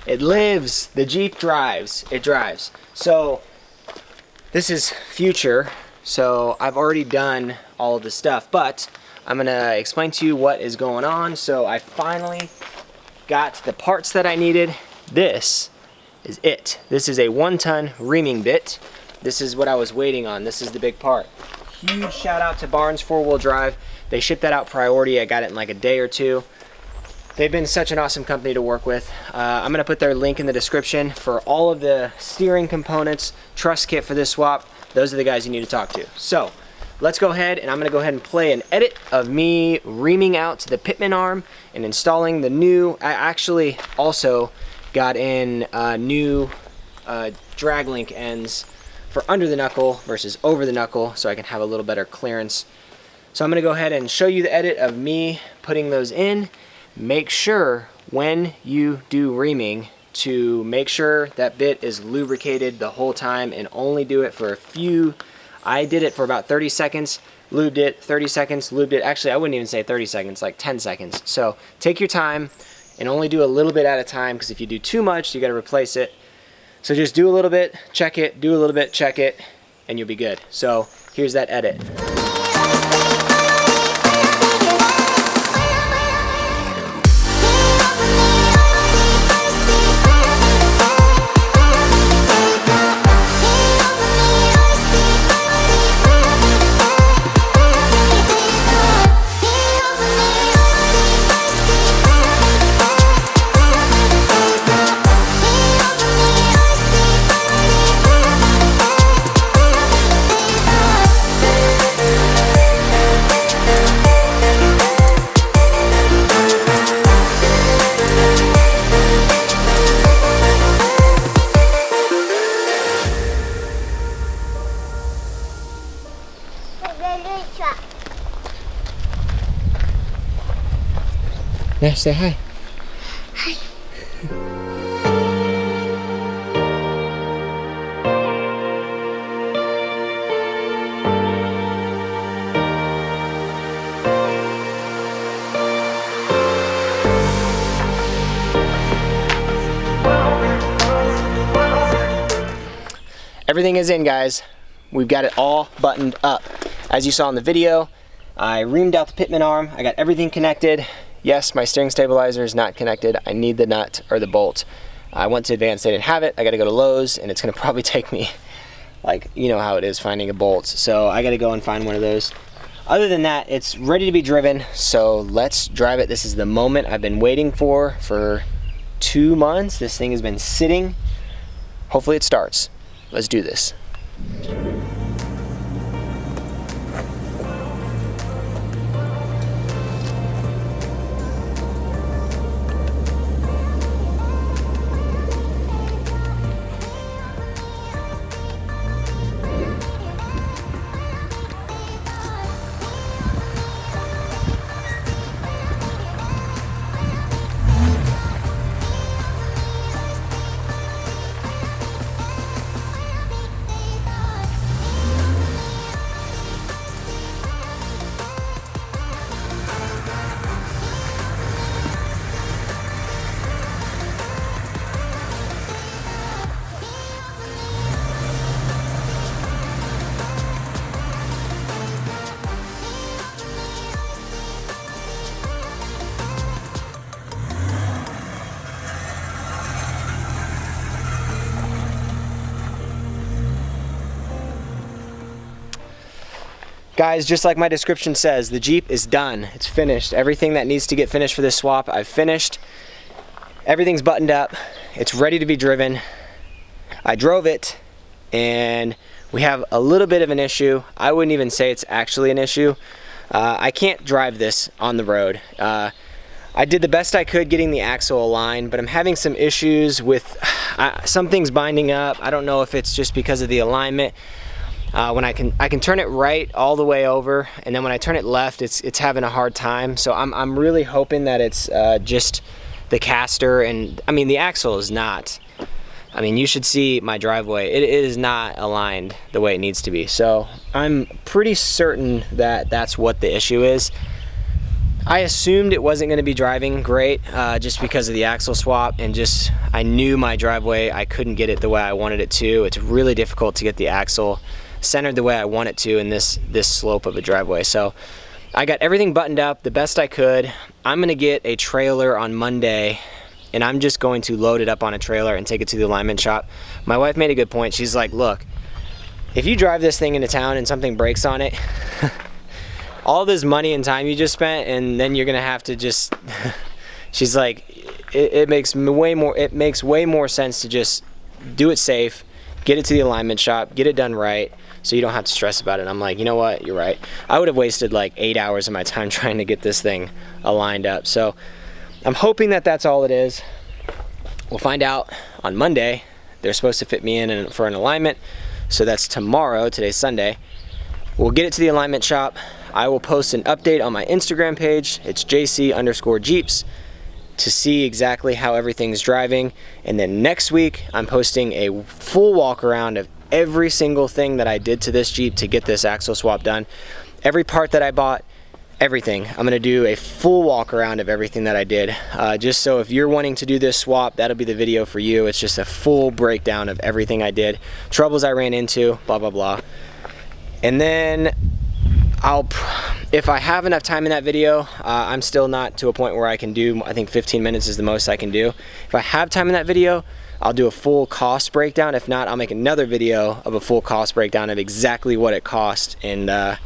It lives. The Jeep drives. It drives. So this is future. So I've already done all of the stuff, but I'm gonna explain to you what is going on. So I finally got the parts that I needed. This is it. This is a 1-ton reaming bit. This is what I was waiting on. This is the big part. Huge shout out to Barnes 4-wheel drive. They shipped that out priority. I got it in like a day or two. They've been such an awesome company to work with. I'm gonna put their link in the description for all of the steering components, truss kit for this swap. Those are the guys you need to talk to. So let's go ahead, and I'm gonna go ahead and play an edit of me reaming out the pitman arm and installing the new, I actually also got in new drag link ends for under the knuckle versus over the knuckle so I can have a little better clearance. So I'm gonna go ahead and show you the edit of me putting those in. Make sure when you do reaming to make sure that bit is lubricated the whole time and only do it for a few. I did it for about 30 seconds, lubed it, 30 seconds, lubed it. Actually, I wouldn't even say 30 seconds, like 10 seconds. So take your time and only do a little bit at a time, because if you do too much, you gotta replace it. So just do a little bit, check it, do a little bit, check it, and you'll be good. So here's that edit. Yeah, say hi. Hi. Everything is in, guys. We've got it all buttoned up. As you saw in the video, I reamed out the pitman arm. I got everything connected. Yes, my steering stabilizer is not connected. I need the nut or the bolt. I went to Advance, they didn't have it. I gotta go to Lowe's, and it's gonna probably take me, like, you know how it is finding a bolt. So I gotta go and find one of those. Other than that, it's ready to be driven, so let's drive it. This is the moment I've been waiting for 2 months. This thing has been sitting. Hopefully it starts. Let's do this. Guys, just like my description says, the Jeep is done. It's finished. Everything that needs to get finished for this swap, I've finished. Everything's buttoned up. It's ready to be driven. I drove it, and we have a little bit of an issue. I wouldn't even say it's actually an issue. I can't drive this on the road. I did the best I could getting the axle aligned, but I'm having some issues with something's binding up. I don't know if it's just because of the alignment. When I can turn it right all the way over, and then when I turn it left, it's having a hard time. So I'm really hoping that it's just the caster, and I mean the axle is not. I mean, you should see my driveway. It is not aligned the way it needs to be. So I'm pretty certain that that's what the issue is. I assumed it wasn't going to be driving great just because of the axle swap, and just I knew my driveway, I couldn't get it the way I wanted it to. It's really difficult to get the axle centered the way I want it to in this slope of a driveway. So I got everything buttoned up the best I could. I'm going to get a trailer on Monday, and I'm just going to load it up on a trailer and take it to the alignment shop. My wife made a good point. She's like, look, if you drive this thing into town and something breaks on it, all this money and time you just spent, and then you're gonna have to just she's like, it makes way more sense to just do it safe, get it to the alignment shop, get it done right, so you don't have to stress about it. I'm like, you know what, you're right. I would have wasted like 8 hours of my time trying to get this thing aligned up. So I'm hoping that that's all it is. We'll find out on Monday. They're supposed to fit me in for an alignment, so that's tomorrow. Today's Sunday. We'll get it to the alignment shop. I will post an update on my Instagram page. It's JC_Jeeps to see exactly how everything's driving. And then next week, I'm posting a full walk around of every single thing that I did to this Jeep to get this axle swap done. Every part that I bought, everything. I'm gonna do a full walk around of everything that I did. Just so if you're wanting to do this swap, that'll be the video for you. It's just a full breakdown of everything I did, troubles I ran into, blah, blah, blah. And then if I have enough time in that video, I'm still not to a point where I can do, I think 15 minutes is the most I can do. If I have time in that video, I'll do a full cost breakdown. If not, I'll make another video of a full cost breakdown of exactly what it cost, and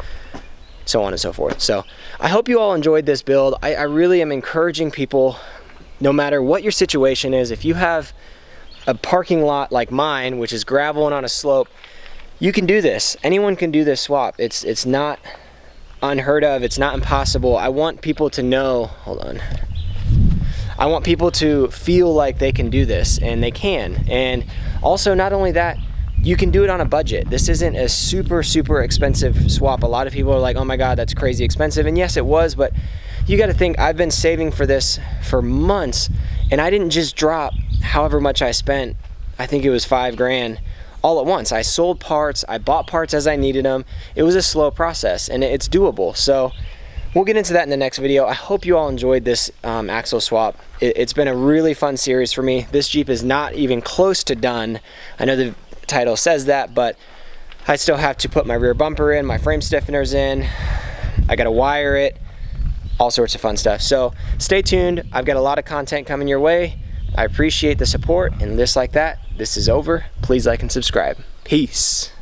so on and so forth. So I hope you all enjoyed this build. I really am encouraging people, no matter what your situation is, if you have a parking lot like mine, which is gravel and on a slope, you can do this. Anyone can do this swap. It's not unheard of. It's not impossible. I want people to know, hold on. I want people to feel like they can do this, and they can. And also, not only that, you can do it on a budget. This isn't a super expensive swap. A lot of people are like, oh my God, that's crazy expensive. And yes, it was, but you gotta think, I've been saving for this for months, and I didn't just drop however much I spent. I think it was $5 grand. All at once. I sold parts, I bought parts as I needed them. It was a slow process, and it's doable. So we'll get into that in the next video. I hope you all enjoyed this axle swap. It's been a really fun series for me. This Jeep is not even close to done. I know the title says that, but I still have to put my rear bumper in, my frame stiffeners in. I gotta wire it, all sorts of fun stuff. So stay tuned. I've got a lot of content coming your way. I appreciate the support, and just like that, this is over. Please like and subscribe. Peace.